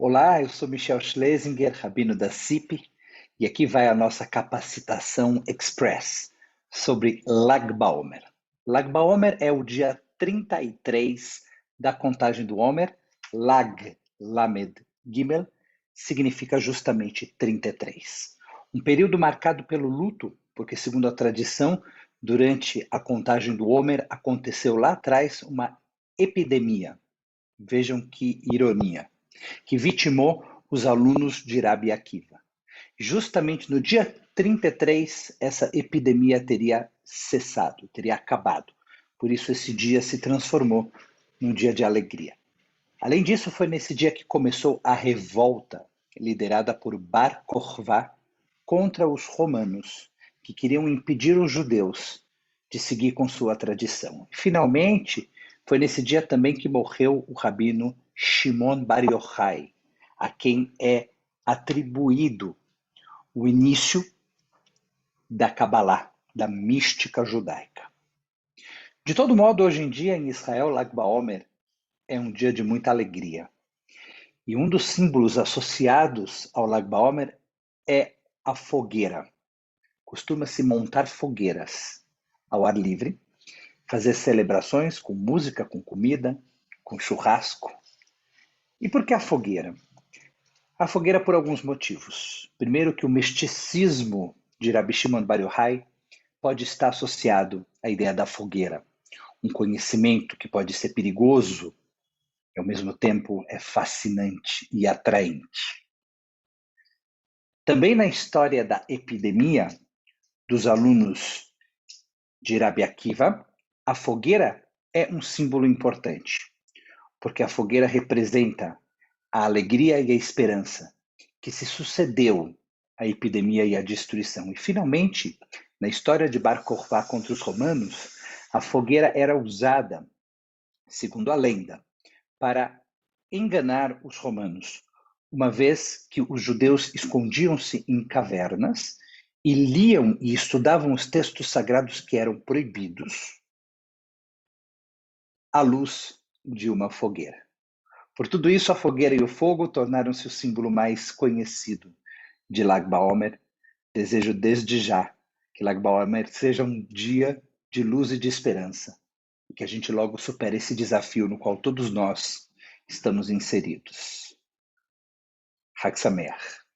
Olá, eu sou Michel Schlesinger, rabino da CIP, e aqui vai a nossa capacitação express sobre Lag BaOmer. Lag BaOmer é o dia 33 da contagem do Omer. Lag Lamed Gimel significa justamente 33. Um período marcado pelo luto, porque segundo a tradição, durante a contagem do Omer aconteceu lá atrás uma epidemia. Vejam que ironia, que vitimou os alunos de Rabi Akiva. Justamente no dia 33, essa epidemia teria cessado, teria acabado. Por isso, esse dia se transformou num dia de alegria. Além disso, foi nesse dia que começou a revolta liderada por Bar Kokhba contra os romanos, que queriam impedir os judeus de seguir com sua tradição. Finalmente, foi nesse dia também que morreu o rabino Shimon Bar Yochai, a quem é atribuído o início da Kabbalah, da mística judaica. De todo modo, hoje em dia, em Israel, Lag BaOmer é um dia de muita alegria. E um dos símbolos associados ao Lag BaOmer é a fogueira. Costuma-se montar fogueiras ao ar livre, fazer celebrações com música, com comida, com churrasco. E por que a fogueira? A fogueira por alguns motivos. Primeiro, que o misticismo de Rabbi Shimon Bar Yochai pode estar associado à ideia da fogueira, um conhecimento que pode ser perigoso e ao mesmo tempo é fascinante e atraente. Também na história da epidemia dos alunos de Rabi Akiva, a fogueira é um símbolo importante, porque a fogueira representa a alegria e a esperança que se sucedeu à epidemia e à destruição. E, finalmente, na história de Bar Kokhba contra os romanos, a fogueira era usada, segundo a lenda, para enganar os romanos, uma vez que os judeus escondiam-se em cavernas e liam e estudavam os textos sagrados que eram proibidos à luz de uma fogueira. Por tudo isso, a fogueira e o fogo tornaram-se o símbolo mais conhecido de Lag BaOmer. Desejo desde já que Lag BaOmer seja um dia de luz e de esperança, e que a gente logo supere esse desafio no qual todos nós estamos inseridos. Hag Sameach.